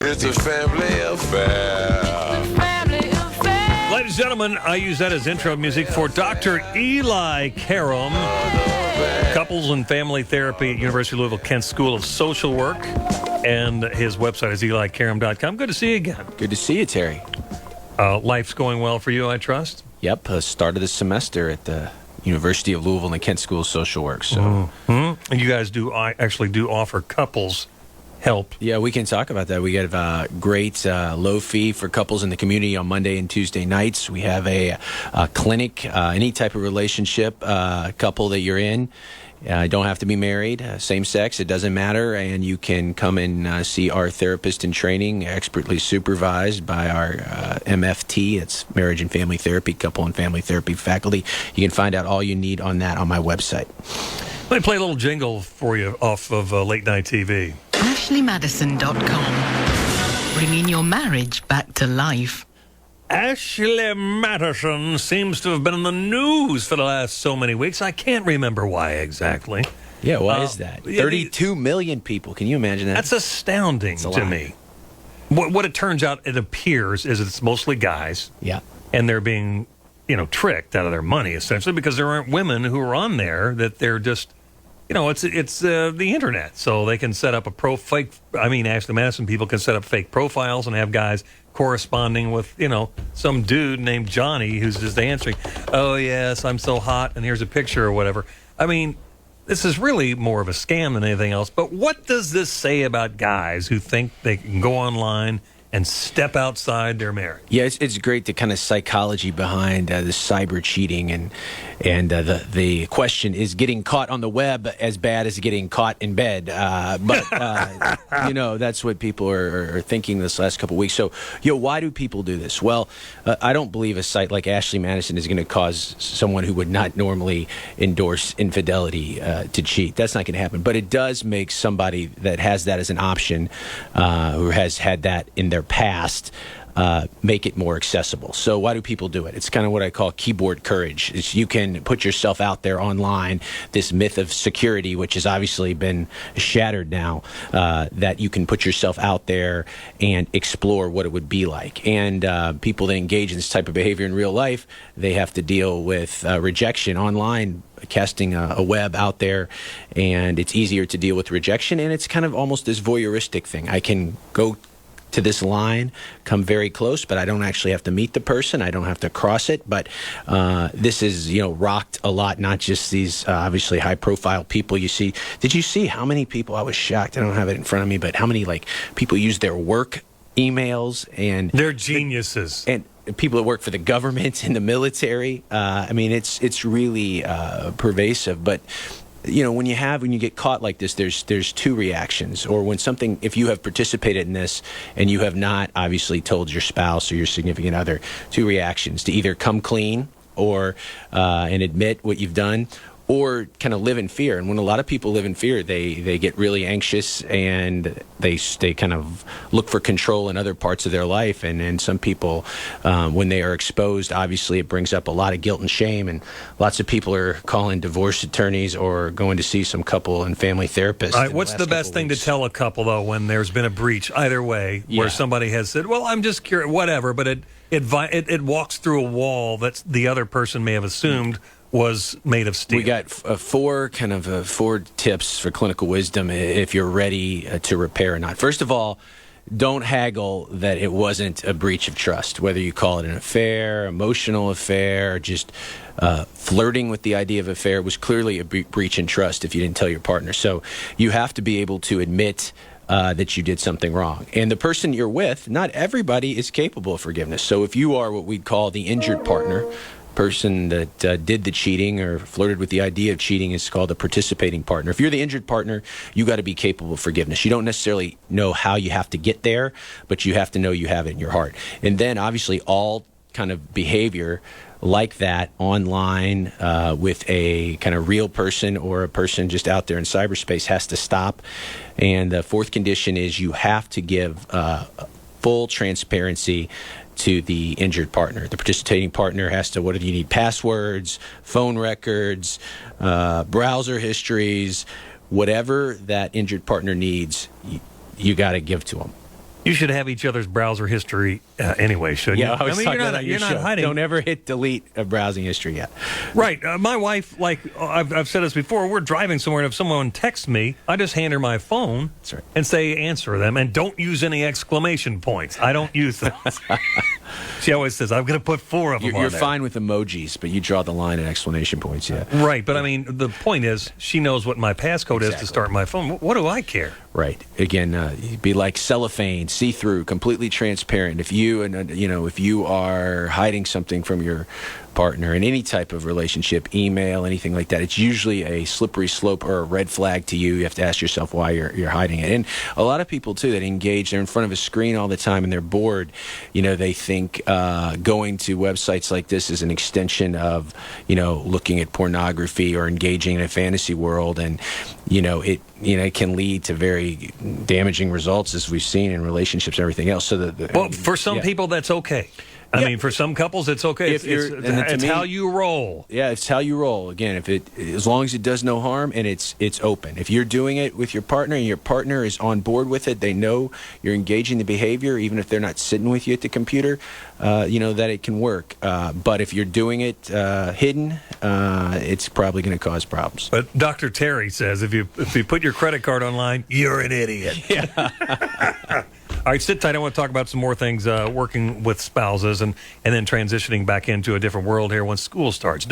It's a family affair. Ladies and gentlemen, I use that as intro music for Dr. Eli Karam, Couples and Family Therapy at University of Louisville Kent School of Social Work. And his website is elikaram.com. Good to see you again. Good to see you, Terry. Life's going well for you, I trust? Yep, start of the semester at the University of Louisville and Kent School of Social Work. So, And you guys actually do offer couples help. yeah, we can talk about that. We have great low fee for couples in the community on Monday and Tuesday nights. We have a clinic, any type of relationship couple that you're in. Don't have to be married, same sex, it doesn't matter. And you can come and see our therapist in training, expertly supervised by our MFT. It's Marriage and Family Therapy, Couple and Family Therapy faculty. You can find out all you need on that on my website. Let me play a little jingle for you off of late night TV. AshleyMadison.com. Bringing your marriage back to life. Ashley Madison seems to have been in the news for the last so many weeks. I can't remember why exactly. Yeah, why is that? 32 million people. Can you imagine that? That's astounding to me. What it turns out, it appears, is it's mostly guys. Yeah. And they're being, tricked out of their money, essentially, because there aren't women who are on there that they're just, it's the internet. So they can set up Ashley Madison people can set up fake profiles and have guys corresponding with, some dude named Johnny who's just answering, oh, yes, I'm so hot, and here's a picture or whatever. I mean, this is really more of a scam than anything else. But what does this say about guys who think they can go online and step outside their marriage? Yeah, it's great, the kind of psychology behind the cyber cheating, and the question is getting caught on the web as bad as getting caught in bed. But that's what people are thinking this last couple of weeks. So, why do people do this? Well, I don't believe a site like Ashley Madison is going to cause someone who would not normally endorse infidelity to cheat. That's not going to happen. But it does make somebody that has that as an option, who has had that in their past, make it more accessible. So why do people do it? It's kind of what I call keyboard courage. It's you can put yourself out there online, this myth of security, which has obviously been shattered now, that you can put yourself out there and explore what it would be like. And people that engage in this type of behavior in real life, they have to deal with rejection online, casting a web out there, and it's easier to deal with rejection, and it's kind of almost this voyeuristic thing. I can go to this line, come very close, but I don't actually have to meet the person. I don't have to cross it. But this is, rocked a lot, not just these obviously high-profile people you see. Did you see how many people? I was shocked. I don't have it in front of me, but how many people use their work emails, and they're geniuses. And people that work for the government and the military. It's really pervasive, but. When you get caught like this, there's two reactions. Or if you have participated in this and you have not obviously told your spouse or your significant other, two reactions: to either come clean or and admit what you've done, or kind of live in fear. And when a lot of people live in fear, they get really anxious, and they kind of look for control in other parts of their life. And some people, when they are exposed, obviously it brings up a lot of guilt and shame. And lots of people are calling divorce attorneys or going to see some couple and family therapists. All right, what's the best thing to tell a couple, though, when there's been a breach, either way, where somebody has said, well, I'm just curious, whatever, but it walks through a wall that the other person may have assumed was made of steel? We got four tips for clinical wisdom if you're ready to repair or not. First of all, don't haggle that it wasn't a breach of trust, whether you call it an affair, emotional affair, or just flirting with the idea of affair was clearly a breach in trust if you didn't tell your partner. So you have to be able to admit that you did something wrong. And the person you're with, not everybody is capable of forgiveness. So if you are what we'd call the injured partner, person that did the cheating or flirted with the idea of cheating, is called a participating partner. If you're the injured partner, you got to be capable of forgiveness. You don't necessarily know how you have to get there, but you have to know you have it in your heart. And then obviously all kind of behavior like that online with a kind of real person or a person just out there in cyberspace has to stop. And the fourth condition is you have to give full transparency to the injured partner. The participating partner has to, what do you need? Passwords, phone records, browser histories, whatever that injured partner needs, you got to give to them. You should have each other's browser history anyway, shouldn't you? Yeah, I was talking about you're your not show. hiding. Don't ever hit delete a browsing history yet. Right. My wife, like I've said this before, we're driving somewhere, and if someone texts me, I just hand her my phone That's right. and say, answer them, and don't use any exclamation points. I don't use them. She always says, I'm going to put 4 of them on You're there. fine with emojis, but you draw the line at exclamation points, yeah. Right, but I mean, the point is, she knows what my passcode is to Exactly. start my phone. What do I care? Right. Again, be like cellophane, see-through, completely transparent. If you are hiding something from your partner in any type of relationship, email, anything like that, it's usually a slippery slope or a red flag to you. You have to ask yourself why you're hiding it. And a lot of people too that engage, they're in front of a screen all the time and they're bored. They think going to websites like this is an extension of looking at pornography or engaging in a fantasy world, and it can lead to very damaging results, as we've seen in relationships and everything else. So Well, for some people, that's okay. I mean, for some couples, it's okay. It's how you roll. Yeah, it's how you roll. Again, as long as it does no harm and it's open. If you're doing it with your partner and your partner is on board with it, they know you're engaging the behavior, even if they're not sitting with you at the computer, that it can work. But if you're doing it hidden, it's probably going to cause problems. But Dr. Terry says if you put your credit card online, you're an idiot. Yeah. All right, sit tight. I want to talk about some more things working with spouses and then transitioning back into a different world here once school starts.